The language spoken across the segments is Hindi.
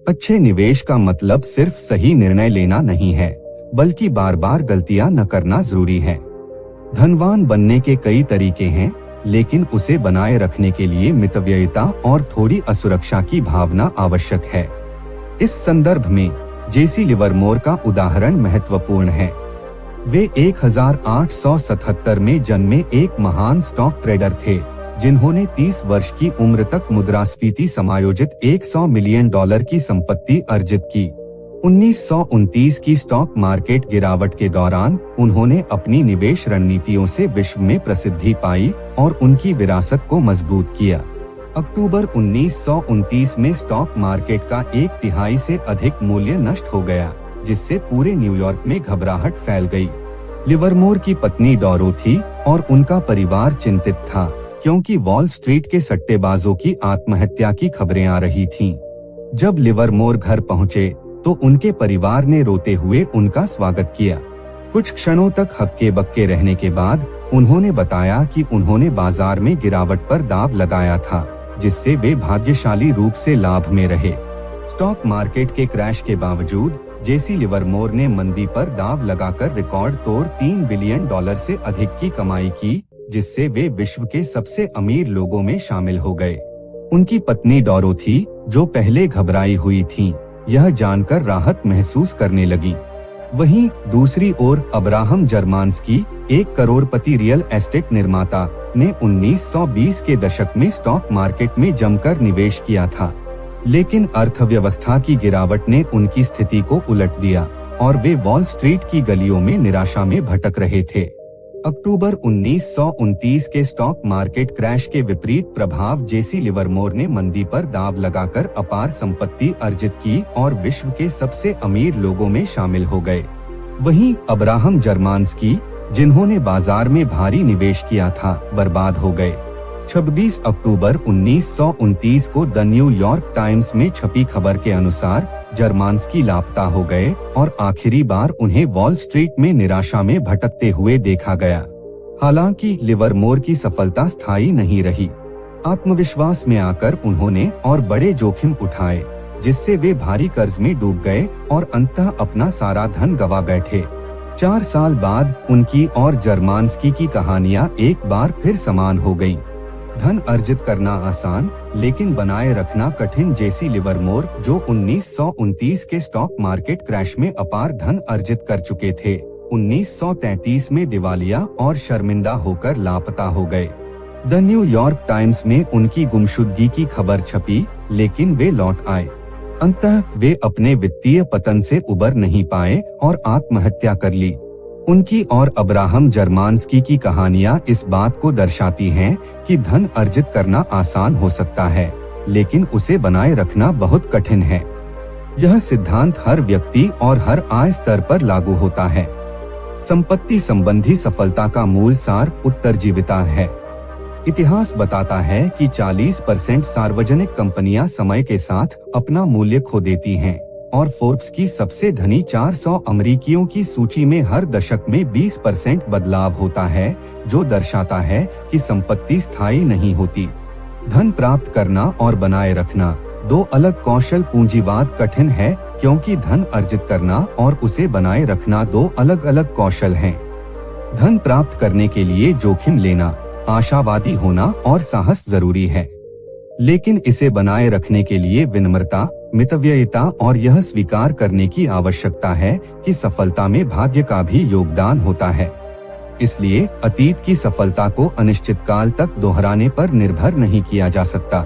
अच्छे निवेश का मतलब सिर्फ सही निर्णय लेना नहीं है, बल्कि बार बार गलतियां न करना जरूरी है। धनवान बनने के कई तरीके हैं, लेकिन उसे बनाए रखने के लिए मितव्ययिता और थोड़ी असुरक्षा की भावना आवश्यक है। इस संदर्भ में जेसी लिवरमोर का उदाहरण महत्वपूर्ण है। वे 1877 में जन्मे एक महान स्टॉक ट्रेडर थे, जिन्होंने 30 वर्ष की उम्र तक मुद्रास्फीति समायोजित $100 मिलियन की संपत्ति अर्जित की। 1929 की स्टॉक मार्केट गिरावट के दौरान उन्होंने अपनी निवेश रणनीतियों से विश्व में प्रसिद्धि पाई और उनकी विरासत को मजबूत किया। अक्टूबर 1929 में स्टॉक मार्केट का 1/3 से अधिक मूल्य नष्ट हो गया, जिससे पूरे न्यूयॉर्क में घबराहट फैल गई। लिवरमोर की पत्नी डोरोथी और उनका परिवार चिंतित था, क्योंकि वॉल स्ट्रीट के सट्टेबाजों की आत्महत्या की खबरें आ रही थीं। जब लिवरमोर घर पहुंचे, तो उनके परिवार ने रोते हुए उनका स्वागत किया। कुछ क्षणों तक हक्के बक्के रहने के बाद उन्होंने बताया कि उन्होंने बाजार में गिरावट पर दांव लगाया था, जिससे वे भाग्यशाली रूप से लाभ में रहे। स्टॉक मार्केट के क्रैश के बावजूद जेसी लिवरमोर ने मंदी पर दांव लगाकर रिकॉर्ड तोड़ $3 बिलियन से अधिक की कमाई की, जिससे वे विश्व के सबसे अमीर लोगों में शामिल हो गए। उनकी पत्नी डोरोथी, जो पहले घबराई हुई थीं, यह जानकर राहत महसूस करने लगी। वहीं दूसरी ओर अब्राहम जर्मांस्की, एक करोड़पति रियल एस्टेट निर्माता, ने 1920 के दशक में स्टॉक मार्केट में जमकर निवेश किया था, लेकिन अर्थव्यवस्था की गिरावट ने उनकी स्थिति को उलट दिया और वे वॉल स्ट्रीट की गलियों में निराशा में भटक रहे थे। अक्टूबर 1929 के स्टॉक मार्केट क्रैश के विपरीत प्रभाव जेसी लिवरमोर ने मंदी पर दांव लगाकर अपार संपत्ति अर्जित की और विश्व के सबसे अमीर लोगों में शामिल हो गए। वहीं अब्राहम जर्मांस्की, जिन्होंने बाजार में भारी निवेश किया था, बर्बाद हो गए। 26 अक्टूबर 1929 को द न्यूयॉर्क टाइम्स में छपी खबर के अनुसार जर्मांस्की लापता हो गए और आखिरी बार उन्हें वॉल स्ट्रीट में निराशा में भटकते हुए देखा गया। हालांकि लिवरमोर की सफलता स्थायी नहीं रही। आत्मविश्वास में आकर उन्होंने और बड़े जोखिम उठाए, जिससे वे भारी कर्ज में डूब गए और अंततः अपना सारा धन गंवा बैठे। 4 साल बाद उनकी और जर्मांस्की की कहानियां एक बार फिर समान हो गईं। धन अर्जित करना आसान, लेकिन बनाए रखना कठिन। जेसी लिवरमोर, जो 1929 के स्टॉक मार्केट क्रैश में अपार धन अर्जित कर चुके थे, 1933 में दिवालिया और शर्मिंदा होकर लापता हो गए। द न्यूयॉर्क टाइम्स में उनकी गुमशुदगी की खबर छपी, लेकिन वे लौट आए। अंततः वे अपने वित्तीय पतन से उबर नहीं पाए और आत्महत्या कर ली। उनकी और अब्राहम जर्मांस्की की कहानियां इस बात को दर्शाती हैं कि धन अर्जित करना आसान हो सकता है, लेकिन उसे बनाए रखना बहुत कठिन है। यह सिद्धांत हर व्यक्ति और हर आय स्तर पर लागू होता है। संपत्ति संबंधी सफलता का मूल सार उत्तरजीविता है। इतिहास बताता है कि 40% सार्वजनिक कंपनियां समय के साथ अपना मूल्य खो देती हैं, और फोर्ब्स की सबसे धनी 400 अमेरिकियों की सूची में हर दशक में 20% बदलाव होता है, जो दर्शाता है कि संपत्ति स्थायी नहीं होती। धन प्राप्त करना और बनाए रखना 2 अलग कौशल। पूंजीवाद कठिन है, क्योंकि धन अर्जित करना और उसे बनाए रखना 2 अलग अलग कौशल हैं। धन प्राप्त करने के लिए जोखिम लेना, आशावादी होना और साहस जरूरी है, लेकिन इसे बनाए रखने के लिए विनम्रता, मितव्ययिता और यह स्वीकार करने की आवश्यकता है कि सफलता में भाग्य का भी योगदान होता है। इसलिए अतीत की सफलता को अनिश्चित काल तक दोहराने पर निर्भर नहीं किया जा सकता।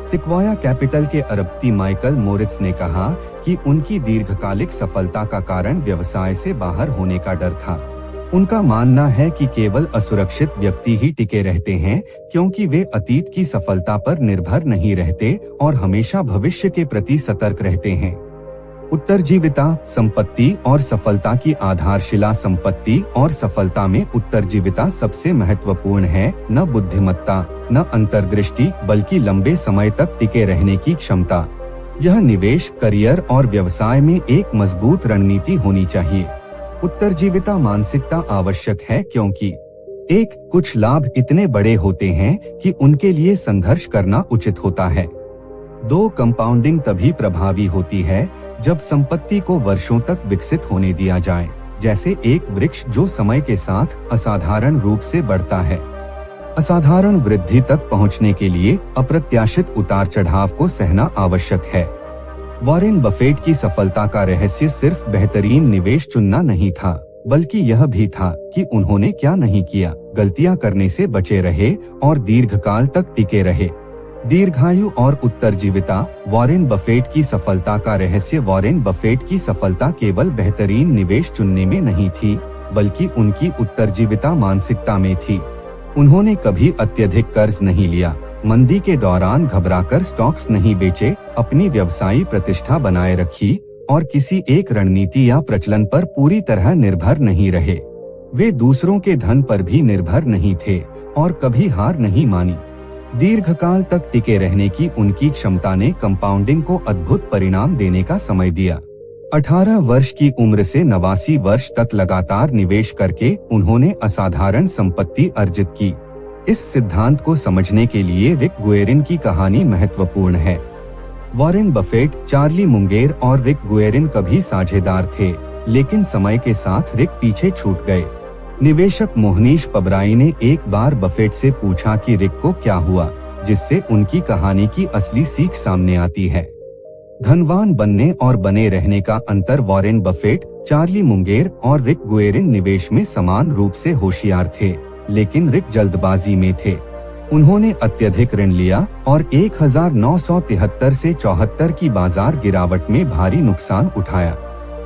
सिक्वोया कैपिटल के अरबपति माइकल मोरित्स ने कहा कि उनकी दीर्घकालिक सफलता का कारण व्यवसाय से बाहर होने का डर था। उनका मानना है कि केवल असुरक्षित व्यक्ति ही टिके रहते हैं, क्योंकि वे अतीत की सफलता पर निर्भर नहीं रहते और हमेशा भविष्य के प्रति सतर्क रहते हैं। उत्तरजीविता, संपत्ति और सफलता की आधारशिला। संपत्ति और सफलता में उत्तरजीविता सबसे महत्वपूर्ण है। न बुद्धिमत्ता, न अंतर्दृष्टि, बल्कि लंबे समय तक टिके रहने की क्षमता। यह निवेश, करियर और व्यवसाय में एक मजबूत रणनीति होनी चाहिए। उत्तरजीविता मानसिकता आवश्यक है, क्योंकि कुछ लाभ इतने बड़े होते हैं कि उनके लिए संघर्ष करना उचित होता है। दो, कंपाउंडिंग तभी प्रभावी होती है जब संपत्ति को वर्षों तक विकसित होने दिया जाए, जैसे एक वृक्ष जो समय के साथ असाधारण रूप से बढ़ता है। असाधारण वृद्धि तक पहुंचने के लिए अप्रत्याशित उतार चढ़ाव को सहना आवश्यक है। वॉरेन बफेट की सफलता का रहस्य सिर्फ बेहतरीन निवेश चुनना नहीं था, बल्कि यह भी था कि उन्होंने क्या नहीं किया, गलतियां करने से बचे रहे और दीर्घकाल तक टिके रहे। दीर्घायु और उत्तरजीविता। वॉरेन बफेट की सफलता का रहस्य। वॉरेन बफेट की सफलता केवल बेहतरीन निवेश चुनने में नहीं थी, बल्कि उनकी उत्तरजीविता मानसिकता में थी। उन्होंने कभी अत्यधिक कर्ज नहीं लिया, मंदी के दौरान घबराकर स्टॉक्स नहीं बेचे, अपनी व्यवसायी प्रतिष्ठा बनाए रखी और किसी एक रणनीति या प्रचलन पर पूरी तरह निर्भर नहीं रहे। वे दूसरों के धन पर भी निर्भर नहीं थे और कभी हार नहीं मानी। दीर्घकाल तक टिके रहने की उनकी क्षमता ने कंपाउंडिंग को अद्भुत परिणाम देने का समय दिया। 18 वर्ष की उम्र से 89 वर्ष तक लगातार निवेश करके उन्होंने असाधारण संपत्ति अर्जित की। इस सिद्धांत को समझने के लिए रिक गुएरिन की कहानी महत्वपूर्ण है। वॉरेन बफेट, चार्ली मुंगेर और रिक गुएरिन कभी साझेदार थे, लेकिन समय के साथ रिक पीछे छूट गए। निवेशक मोहनीश पबराई ने एक बार बफेट से पूछा कि रिक को क्या हुआ, जिससे उनकी कहानी की असली सीख सामने आती है। धनवान बनने और बने रहने का अंतर। वॉरेन बफेट, चार्ली मुंगेर और रिक गुएरिन निवेश में समान रूप से होशियार थे, लेकिन रिक जल्दबाजी में थे। उन्होंने अत्यधिक ऋण लिया और 1973 से 74 की बाजार गिरावट में भारी नुकसान उठाया।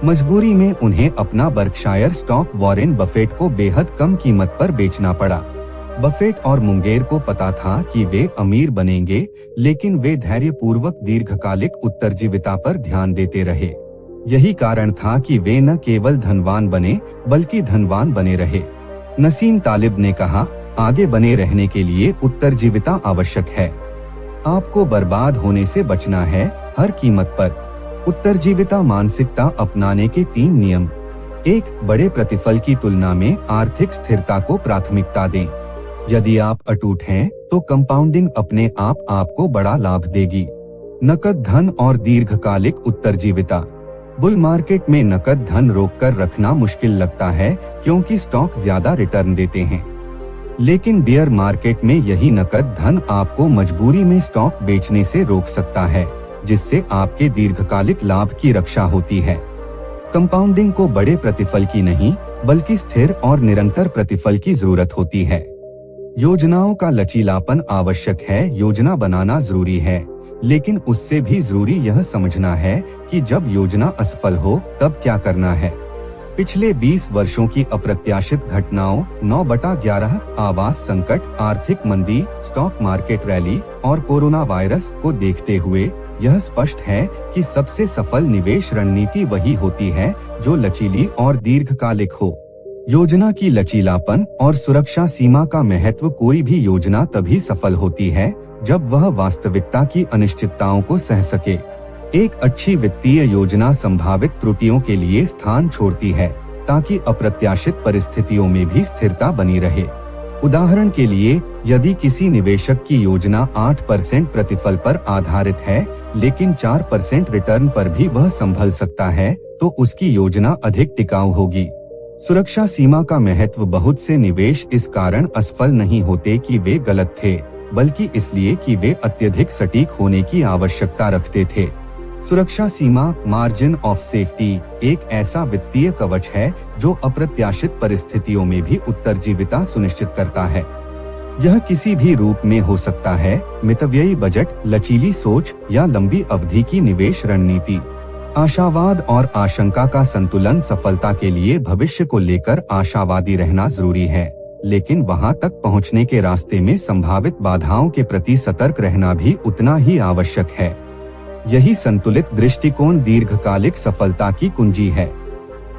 मजबूरी में उन्हें अपना बर्कशायर स्टॉक वॉरेन बफेट को बेहद कम कीमत पर बेचना पड़ा। बफेट और मुंगेर को पता था कि वे अमीर बनेंगे, लेकिन वे धैर्यपूर्वक दीर्घकालिक उत्तरजीविता पर ध्यान देते रहे। यही कारण था कि वे न केवल धनवान बने, बल्कि धनवान बने रहे। नसीम तालिब ने कहा, आगे बने रहने के लिए उत्तरजीविता आवश्यक है। आपको बर्बाद होने से बचना है, हर कीमत पर। उत्तरजीविता मानसिकता अपनाने के 3 नियम। 1. बड़े प्रतिफल की तुलना में आर्थिक स्थिरता को प्राथमिकता दें। यदि आप अटूट हैं, तो कंपाउंडिंग अपने आप आपको बड़ा लाभ देगी। नकद धन और दीर्घकालिक उत्तरजीविता। बुल मार्केट में नकद धन रोककर रखना मुश्किल लगता है, क्योंकि स्टॉक ज्यादा रिटर्न देते हैं। लेकिन बियर मार्केट में यही नकद धन आपको मजबूरी में स्टॉक बेचने से रोक सकता है, जिससे आपके दीर्घकालिक लाभ की रक्षा होती है। कंपाउंडिंग को बड़े प्रतिफल की नहीं, बल्कि स्थिर और निरंतर प्रतिफल की जरूरत होती है। योजनाओं का लचीलापन आवश्यक है। योजना बनाना जरूरी है, लेकिन उससे भी जरूरी यह समझना है कि जब योजना असफल हो तब क्या करना है। पिछले 20 वर्षों की अप्रत्याशित घटनाओं 9/11, आवास संकट, आर्थिक मंदी, स्टॉक मार्केट रैली और कोरोना वायरस को देखते हुए यह स्पष्ट है कि सबसे सफल निवेश रणनीति वही होती है जो लचीली और दीर्घकालिक हो। योजना की लचीलापन और सुरक्षा सीमा का महत्व। कोई भी योजना तभी सफल होती है जब वह वास्तविकता की अनिश्चितताओं को सह सके। एक अच्छी वित्तीय योजना संभावित त्रुटियों के लिए स्थान छोड़ती है, ताकि अप्रत्याशित परिस्थितियों में भी स्थिरता बनी रहे। उदाहरण के लिए, यदि किसी निवेशक की योजना 8% प्रतिफल पर आधारित है, लेकिन 4% रिटर्न पर भी वह संभल सकता है, तो उसकी योजना अधिक टिकाऊ होगी। सुरक्षा सीमा का महत्व। बहुत से निवेश इस कारण असफल नहीं होते कि वे गलत थे, बल्कि इसलिए कि वे अत्यधिक सटीक होने की आवश्यकता रखते थे। सुरक्षा सीमा, मार्जिन ऑफ सेफ्टी, एक ऐसा वित्तीय कवच है जो अप्रत्याशित परिस्थितियों में भी उत्तरजीविता सुनिश्चित करता है। यह किसी भी रूप में हो सकता है, मितव्ययी बजट, लचीली सोच या लंबी अवधि की निवेश रणनीति। आशावाद और आशंका का संतुलन। सफलता के लिए भविष्य को लेकर आशावादी रहना जरूरी है, लेकिन वहां तक पहुंचने के रास्ते में संभावित बाधाओं के प्रति सतर्क रहना भी उतना ही आवश्यक है। यही संतुलित दृष्टिकोण दीर्घकालिक सफलता की कुंजी है।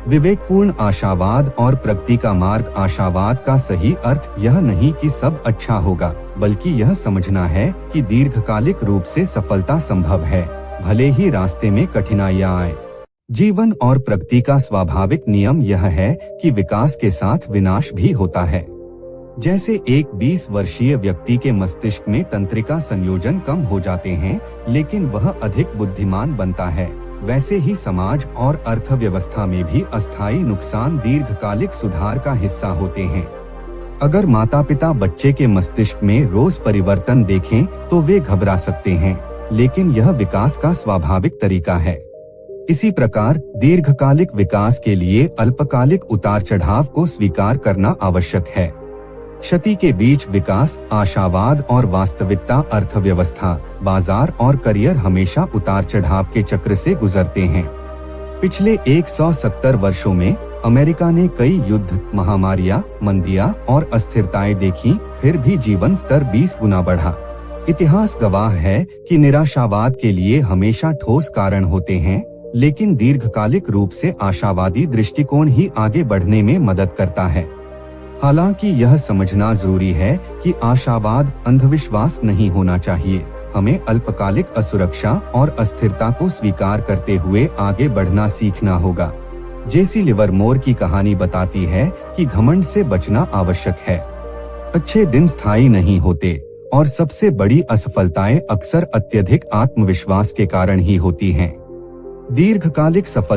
विवेकपूर्ण आशावाद और प्रगति का मार्ग। आशावाद का सही अर्थ यह नहीं कि सब अच्छा होगा, बल्कि यह समझना है कि दीर्घकालिक रूप से सफलता संभव है, भले ही रास्ते में कठिनाइयां आए। जीवन और प्रगति का स्वाभाविक नियम यह है कि विकास के साथ विनाश भी होता है। जैसे एक 20 वर्षीय व्यक्ति के मस्तिष्क में तंत्रिका संयोजन कम हो जाते हैं, लेकिन वह अधिक बुद्धिमान बनता है, वैसे ही समाज और अर्थव्यवस्था में भी अस्थायी नुकसान दीर्घकालिक सुधार का हिस्सा होते हैं। अगर माता पिता बच्चे के मस्तिष्क में रोज परिवर्तन देखें तो वे घबरा सकते हैं, लेकिन यह विकास का स्वाभाविक तरीका है। इसी प्रकार दीर्घकालिक विकास के लिए अल्पकालिक उतार चढ़ाव को स्वीकार करना आवश्यक है। क्षति के बीच विकास, आशावाद और वास्तविकता, अर्थव्यवस्था, बाजार और करियर हमेशा उतार चढ़ाव के चक्र से गुजरते हैं। पिछले 170 वर्षों में अमेरिका ने कई युद्ध, महामारियां, मंदियां और अस्थिरताएं देखी, फिर भी जीवन स्तर 20 गुना बढ़ा। इतिहास गवाह है कि निराशावाद के लिए हमेशा ठोस कारण होते हैं, लेकिन दीर्घकालिक रूप से आशावादी दृष्टिकोण ही आगे बढ़ने में मदद करता है। हालांकि यह समझना जरूरी है कि आशावाद अंधविश्वास नहीं होना चाहिए। हमें अल्पकालिक असुरक्षा और अस्थिरता को स्वीकार करते हुए आगे बढ़ना सीखना होगा। जेसी लिवरमोर की कहानी बताती है कि घमंड से बचना आवश्यक है। अच्छे दिन स्थायी नहीं होते और सबसे बड़ी असफलताएं अक्सर अत्यधिक आत्मविश्वास के कारण ही होती हैं। दीर्घकालिक सफलता